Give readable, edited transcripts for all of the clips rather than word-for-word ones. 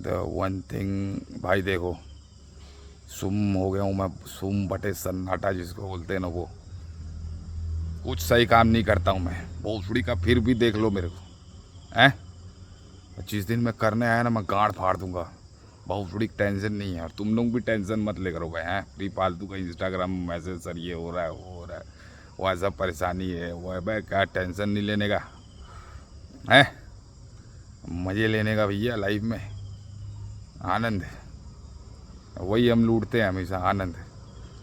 The one thing भाई देखो, सुम हो गया हूँ मैं, सुम बटे सन्नाटा जिसको बोलते हैं ना, वो कुछ सही काम नहीं करता हूँ मैं भोसड़ी का। फिर भी देख लो मेरे को हैं, 25 दिन में करने आया ना, मैं गांड फाड़ दूंगा। भोसड़ी की टेंशन नहीं है, और तुम लोग भी टेंशन मत ले करो भाई हैं। फ्री फालतू का इंस्टाग्राम मैसेज सर ये हो रहा है वो हो रहा है, वो ऐसा परेशानी है वो है भाई, क्या टेंशन नहीं लेने का है, मज़े लेने का भैया लाइफ में, आनंद वही हम लूटते हैं हमेशा, आनंद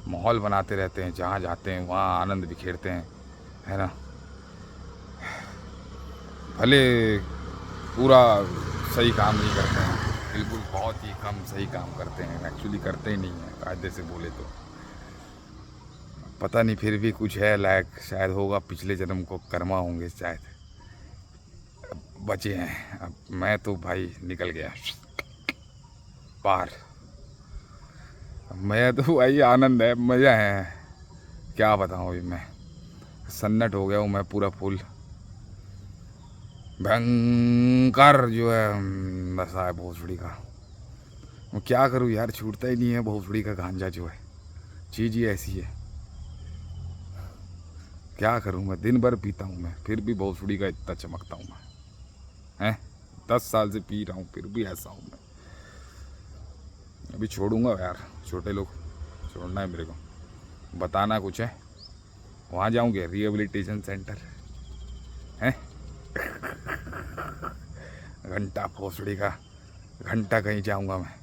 माहौल बनाते रहते हैं, जहाँ जाते हैं वहाँ आनंद बिखेरते हैं, है ना। भले पूरा सही काम नहीं करते हैं, बिल्कुल बहुत ही कम सही काम करते हैं, एक्चुअली करते ही नहीं हैं कायदे से बोले तो। पता नहीं फिर भी कुछ है लायक, शायद होगा, पिछले जन्म को कर्मा होंगे शायद, बचे हैं। अब मैं तो भाई निकल गया पार, मैं तो भाई आनंद है, मज़ा है, क्या बताऊँ अभी मैं, सन्नट हो गया हूँ मैं पूरा फुल, भयंकर जो है नशा है भोसड़ी का। मैं क्या करूँ यार, छूटता ही नहीं है भोसड़ी का गांजा जो है, चीज़ ही ऐसी है, क्या करूँ मैं, दिन भर पीता हूँ मैं, फिर भी भोसड़ी का इतना चमकता हूँ मैं हैं। 10 साल से पी रहा हूँ फिर भी ऐसा हूँ मैं। अभी छोड़ूंगा यार, छोटे लोग छोड़ना है मेरे को, बताना कुछ है, वहाँ जाऊँगे रिहेबिलिटेशन सेंटर हैं, घंटा भोसड़ी का, घंटा कहीं जाऊँगा मैं।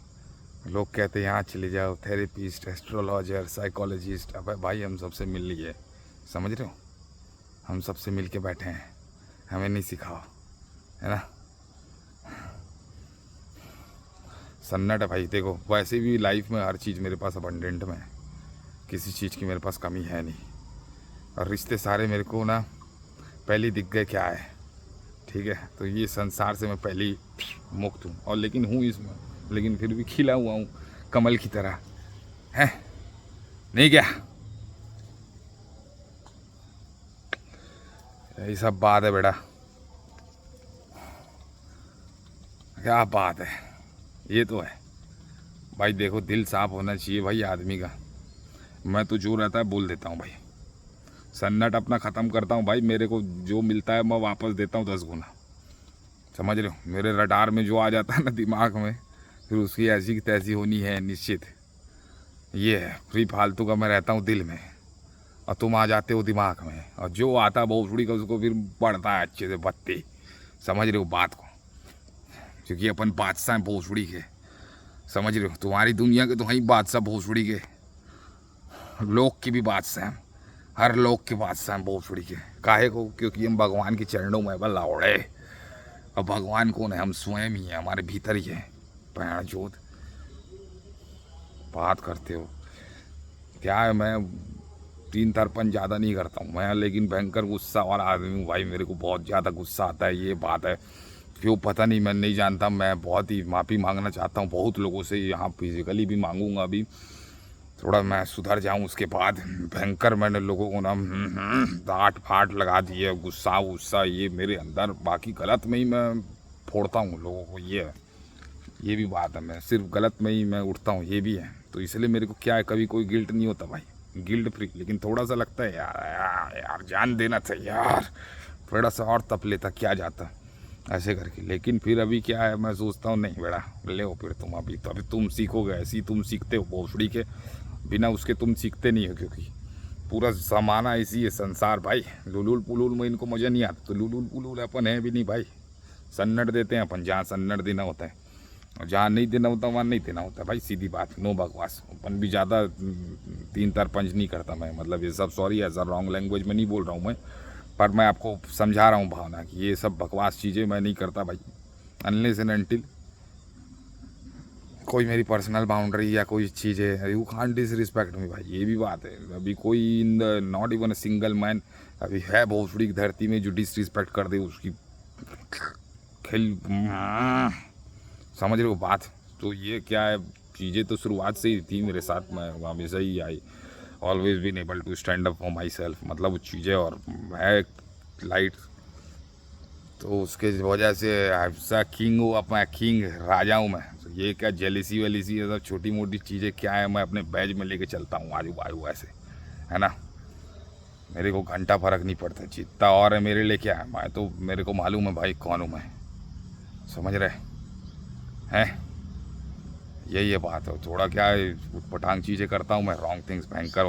लोग कहते हैं यहाँ चले जाओ, थेरेपिस्ट, एस्ट्रोलॉजर, साइकोलॉजिस्ट। अब भाई हम सबसे मिल लिए, समझ रहे हो, हम सबसे मिल के बैठे हैं, हमें नहीं सिखाओ, है ना। सन्नाटा है भाई, देखो वैसे भी लाइफ में हर चीज़ मेरे पास अबंडेंट में है, किसी चीज़ की मेरे पास कमी है नहीं, और रिश्ते सारे मेरे को ना पहले दिख गए क्या है, ठीक है। तो ये संसार से मैं पहले ही मुक्त हूँ, और लेकिन हूँ इसमें, लेकिन फिर भी खिला हुआ हूँ कमल की तरह, है नहीं क्या। यही सब बात है बेटा, क्या बात है, ये तो है भाई। देखो दिल साफ होना चाहिए भाई आदमी का, मैं तो जो रहता है बोल देता हूँ भाई, सन्नाट अपना ख़त्म करता हूँ भाई, मेरे को जो मिलता है मैं वापस देता हूँ 10 गुना, समझ रहे हो। मेरे रडार में जो आ जाता है ना दिमाग में, फिर उसकी ऐसी की तैसी होनी है निश्चित, ये है। फ्री फालतू का मैं रहता हूँ दिल में, और तुम आ जाते हो दिमाग में, और जो आता है भोसड़ी का उसको फिर बढ़ता है अच्छे से बत्ती, समझ रहे हो बात को, क्योंकि अपन बादशाह हैं भोसड़ी के, समझ रहे हो। तुम्हारी दुनिया के तो वहीं बादशाह भोसड़ी के, लोक की भी बादशाह हैं, हर लोक के बादशाह हैं भोसड़ी के, काहे को, क्योंकि हम भगवान के चरणों में बल लाउड़े। और भगवान कौन है, हम स्वयं ही हैं, हमारे भीतर ही है। पैण जोत बात करते हो क्या है, मैं 3 तरपन ज़्यादा नहीं करता हूँ मैं, लेकिन भयंकर गुस्सा वाला आदमी हूँ भाई, मेरे को बहुत ज़्यादा गुस्सा आता है, ये बात है। क्यों पता नहीं, मैं नहीं जानता। मैं बहुत ही माफ़ी मांगना चाहता हूँ बहुत लोगों से, यहाँ फिजिकली भी मांगूंगा अभी, थोड़ा मैं सुधर जाऊँ उसके बाद। भयंकर मैंने लोगों को ना डांट फाट लगा दी है, गुस्सा गुस्सा ये मेरे अंदर, बाकी गलत में ही मैं फोड़ता हूँ लोगों को, ये भी बात है। मैं सिर्फ गलत में ही मैं उठता हूँ, ये भी है। तो इसलिए मेरे को क्या है, कभी कोई गिल्ट नहीं होता भाई, गिल्ट फ्री, लेकिन थोड़ा सा लगता है यार यार यार जान देना था यार, थोड़ा सा और तप लेता क्या जाता ऐसे करके। लेकिन फिर अभी क्या है, मैं सोचता हूँ नहीं बेटा ले हो, फिर तुम अभी तो अभी तुम सीखोगे, ऐसी तुम सीखते हो भोसड़ी के, बिना उसके तुम सीखते नहीं हो, क्योंकि पूरा ज़माना ऐसी है संसार भाई। लुलुल पुलुल में इनको मज़ा नहीं आता, तो लुलुल पुलुल अपन है भी नहीं भाई, सन्नट देते हैं अपन जहाँ सन्नट देना होता है, और जहाँ नहीं देना होता वहाँ नहीं देना होता भाई, सीधी बात, नो बकवास। अपन भी ज़्यादा 3 तरपंच नहीं करता मैं, मतलब ये सब, सॉरी ऐसा रॉन्ग लैंग्वेज में नहीं बोल रहा हूँ मैं, पर मैं आपको समझा रहा हूँ भावना कि ये सब बकवास चीज़ें मैं नहीं करता भाई, अनलेस एंड अनटिल कोई मेरी पर्सनल बाउंड्री या कोई चीज़ है, यू कांट डिसरिस्पेक्ट मी भाई, ये भी बात है। अभी कोई in the not even a single man अभी है भोसड़ी की धरती में जो डिसरिस्पेक्ट कर दे उसकी खेल, समझ रहे हो बात। तो ये क्या है, चीज़ें तो शुरुआत से ही थी मेरे साथ, मैं हमेशा ही I always been able to stand up for myself, मतलब वो चीज़ें, और है लाइट, तो उसके वजह से ऐसा किंग हूँ, अपना किंग राजा हूँ मैं, तो ये क्या जेलिसी वेलिसी ये सब छोटी मोटी चीज़ें क्या है, मैं अपने बैज में लेके चलता हूँ आजू बाजू ऐसे, है ना। मेरे को घंटा फर्क नहीं पड़ता, जितना और है मेरे लिए क्या है, मैं तो मेरे को मालूम है भाई कौन हूँ मैं, समझ रहे हैं। यही ये बात है, थोड़ा क्या है उटपटांग चीज़ें करता हूँ मैं, रॉन्ग थिंग्स भयंकर